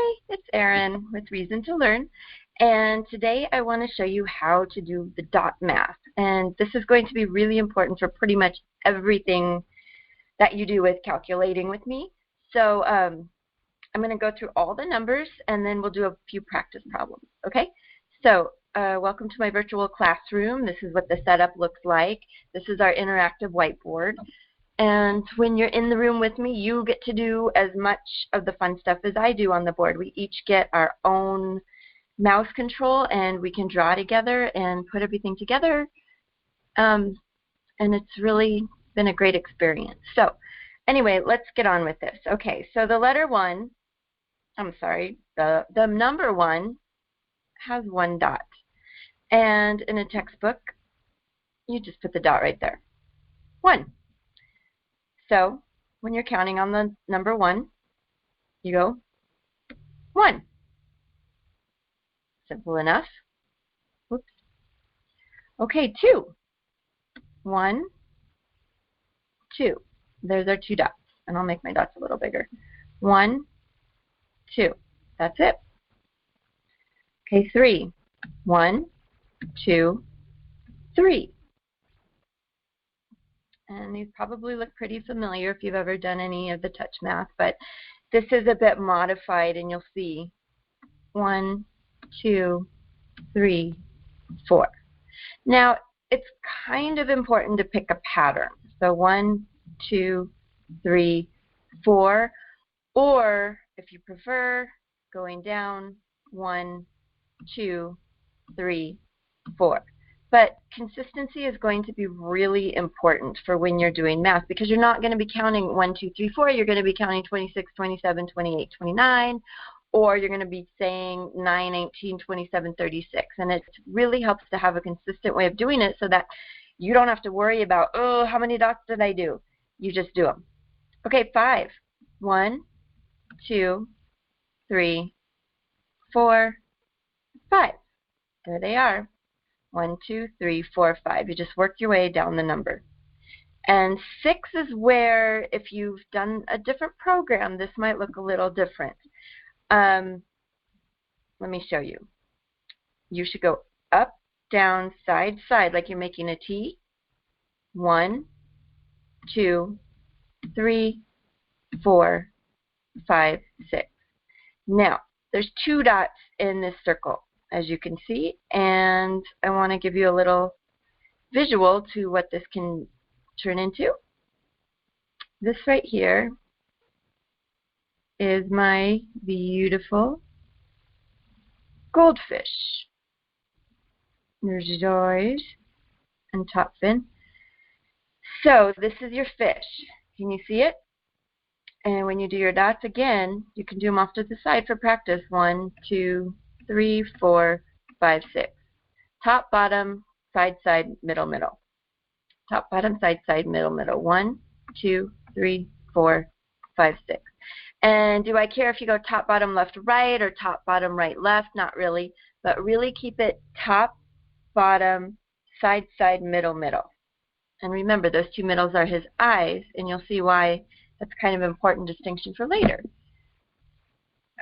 Hi, it's Erin with Reason to Learn, and today I want to show you how to do the dot math. And this is going to be really important for pretty much everything that you do with calculating with me. So I'm going to go through all the numbers and then we'll do a few practice problems, okay? So welcome to my virtual classroom. This is what the setup looks like. This is our interactive whiteboard. And when you're in the room with me, you get to do as much of the fun stuff as I do on the board. We each get our own mouse control, and we can draw together and put everything together. And it's really been a great experience. So anyway, let's get on with this. Okay, so the number one has one dot. And in a textbook, you just put the dot right there. 1. So when you're counting on the number 1, you go 1. Simple enough. Whoops. Okay, 2. 1, 2. There's our 2 dots. And I'll make my dots a little bigger. 1, 2. That's it. Okay, 3. 1, 2, 3. And these probably look pretty familiar if you've ever done any of the touch math, but this is a bit modified, and you'll see 1, 2, 3, 4. Now, it's kind of important to pick a pattern. So 1, 2, 3, 4, or if you prefer, going down 1, 2, 3, 4. But consistency is going to be really important for when you're doing math, because you're not going to be counting 1, 2, 3, 4. You're going to be counting 26, 27, 28, 29, or you're going to be saying 9, 18, 27, 36. And it really helps to have a consistent way of doing it so that you don't have to worry about, oh, how many dots did I do? You just do them. Okay, 5. 1, 2, 3, 4, 5. There they are. 1, 2, 3, 4, 5. You just work your way down the number. And 6 is where, if you've done a different program, this might look a little different. Let me show you. You should go up, down, side, side, like you're making a T. 1, 2, 3, 4, 5, 6. Now, there's 2 dots in this circle, as you can see, and I want to give you a little visual to what this can turn into. This right here is my beautiful goldfish. There's yours and top fin. So this is your fish. Can you see it? And when you do your dots again, you can do them off to the side for practice. 1, 2, 3, 4, 5, 6. Top, bottom, side, side, middle, middle. Top, bottom, side, side, middle, middle. 1, 2, 3, 4, 5, 6. And do I care if you go top, bottom, left, right, or top, bottom, right, left? Not really. But really keep it top, bottom, side, side, middle, middle. And remember, those 2 middles are his eyes, and you'll see why that's kind of an important distinction for later.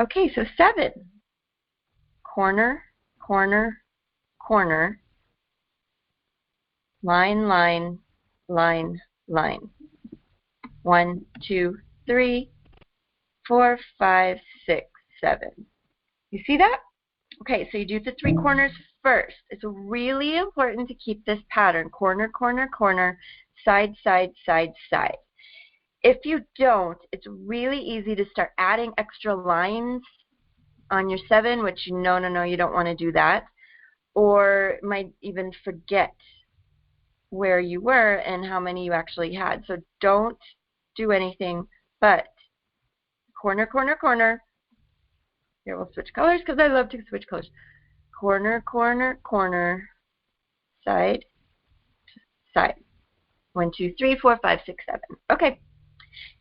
Okay, so 7. Corner, corner, corner, line, line, line, line. 1, 2, 3, 4, 5, 6, 7. You see that? Okay, so you do the 3 corners first. It's really important to keep this pattern. Corner, corner, corner, side, side, side, side. If you don't, it's really easy to start adding extra lines on your 7, which no, you don't want to do that, or might even forget where you were and how many you actually had. So don't do anything but corner, corner, corner. Here, we'll switch colors because I love to switch colors. Corner, corner, corner, side, side. 1, 2, 3, 4, 5, 6, 7. Okay.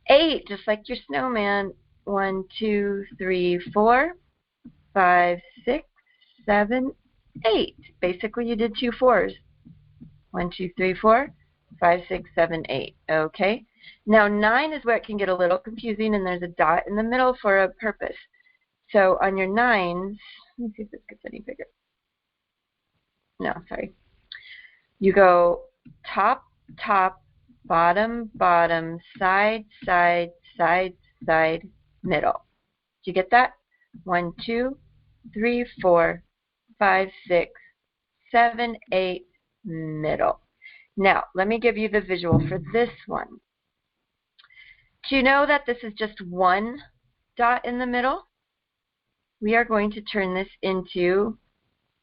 8, just like your snowman. 1, 2, 3, 4, 5, 6, 7, 8. Basically, you did 2 4s. 1, 2, 3, 4, 5, 6, 7, 8. Okay. Now 9 is where it can get a little confusing, and there's a dot in the middle for a purpose. So on your 9s, let me see if this gets any bigger. No, sorry. You go top, top, bottom, bottom, side, side, side, side, middle. Do you get that? 1, 2, 3, 4, 5, 6, 7, 8, middle. Now, let me give you the visual for this one. Do you know that this is just one dot in the middle? We are going to turn this into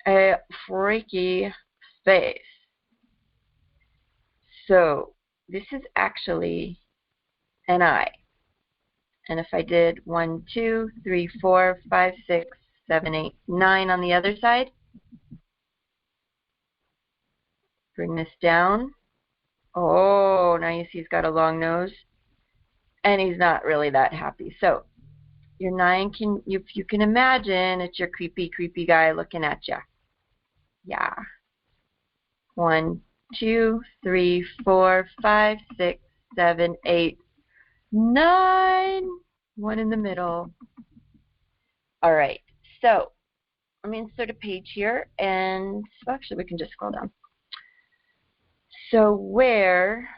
a freaky space. So this is actually an I. And if I did 1, 2, 3, 4, 5, 6, 7, 8, 9 on the other side, bring this down. Oh, now you see he's got a long nose. And he's not really that happy. So your 9 can, if you can imagine, it's your creepy, creepy guy looking at you. Yeah. 1, 2, 3, 4, 5, 6, 7, 8, 9. One in the middle. All right. So let me insert a page here, and well, actually we can just scroll down. So where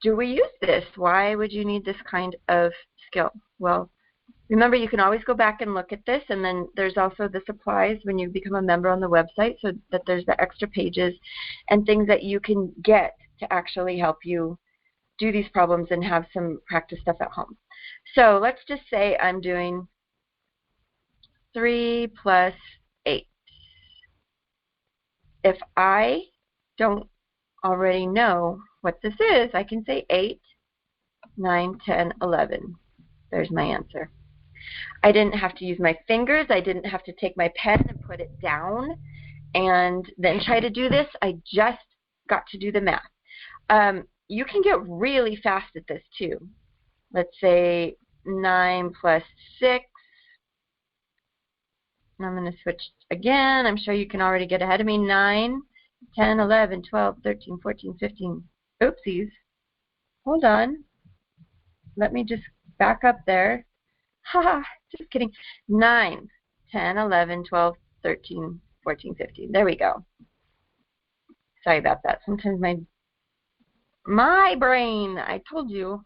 do we use this? Why would you need this kind of skill? Well, remember, you can always go back and look at this, and then there's also this applies when you become a member on the website, so that there's the extra pages and things that you can get to actually help you do these problems and have some practice stuff at home. So let's just say I'm doing 3 plus 8. If I don't already know what this is, I can say 8, 9, 10, 11. There's my answer. I didn't have to use my fingers. I didn't have to take my pen and put it down and then try to do this. I just got to do the math. You can get really fast at this too. Let's say 9 plus 6. I'm going to switch again. I'm sure you can already get ahead of me. 9, 10, 11, 12, 13, 14, 15. Oopsies. Hold on. Let me just back up there. Haha, just kidding. 9, 10, 11, 12, 13, 14, 15. There we go. Sorry about that. Sometimes my brain, I told you,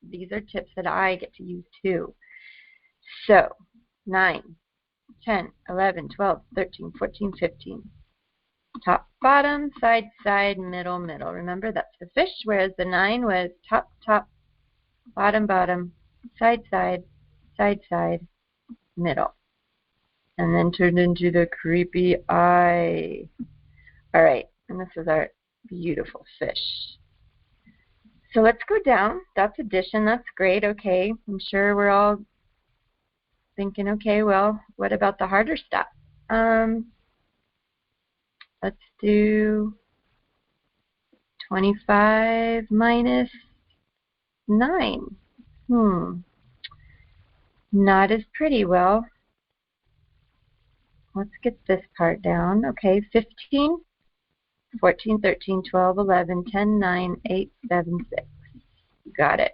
these are tips that I get to use too. So, 9, 10, 11, 12, 13, 14, 15. Top, bottom, side, side, middle, middle. Remember, that's the fish, whereas the 9 was top, top, bottom, bottom, side, side, side, side, middle. And then turned into the creepy eye. All right, and this is our beautiful fish. So let's go down. That's addition. That's great. Okay, I'm sure we're all thinking, okay, well, what about the harder stuff? Let's do 25 minus 9. Not as pretty. Well, let's get this part down. Okay, 15, 14, 13, 12, 11, 10, 9, 8, 7, 6. Got it.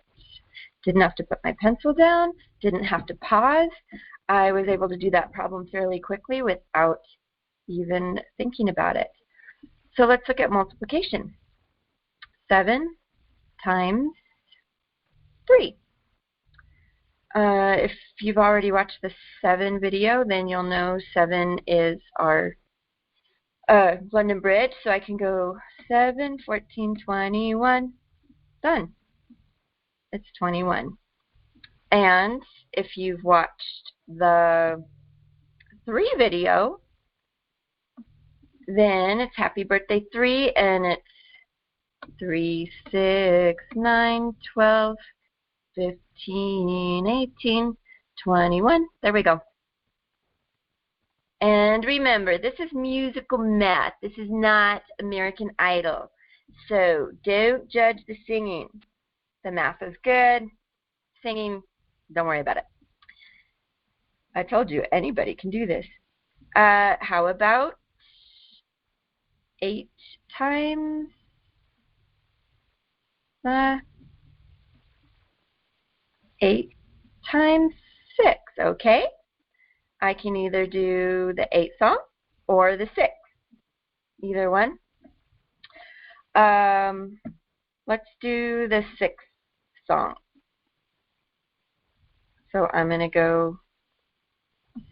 Didn't have to put my pencil down. Didn't have to pause. I was able to do that problem fairly quickly without even thinking about it. So let's look at multiplication. 7 times 3. If you've already watched the 7 video, then you'll know 7 is our London Bridge. So I can go 7, 14, 21. Done. It's 21. And if you've watched the 3 video, then it's Happy Birthday 3, and it's 3, 6, 9, 12, 15, 18, 21. There we go. And remember, this is musical math. This is not American Idol. So don't judge the singing. The math is good. Singing, don't worry about it. I told you, anybody can do this. How about 8 times 8 times 6, okay? I can either do the 8 song or the 6. Either one. Let's do the 6 song. So I'm going to go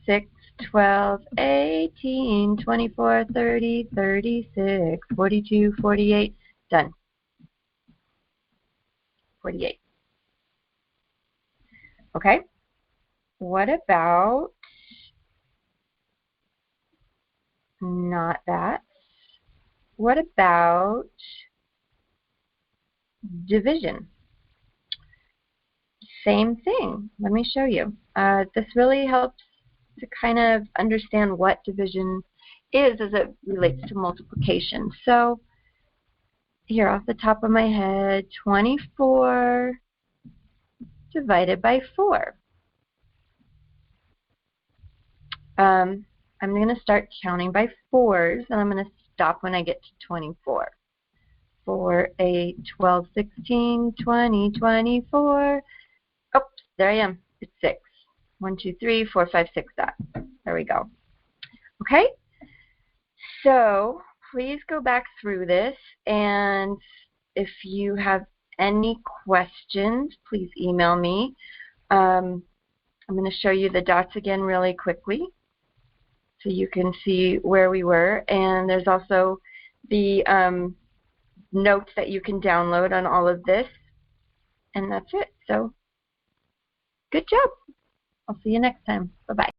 6, 12, 18, 24, 30, 36, 42, 48. Done. 48. Okay. What about not that? What about division? Same thing. Let me show you. This really helps to kind of understand what division is as it relates to multiplication. So here off the top of my head, 24 divided by 4. I'm going to start counting by 4s, and I'm going to stop when I get to 24. 4, 8, 12, 16, 20, 24. Oops, there I am. It's 6. 1, 2, 3, 4, 5, 6. That. There we go. Okay? So please go back through this, and if you have any questions, please email me. I'm going to show you the dots again really quickly so you can see where we were. And there's also the notes that you can download on all of this. And that's it. So good job. I'll see you next time. Bye-bye.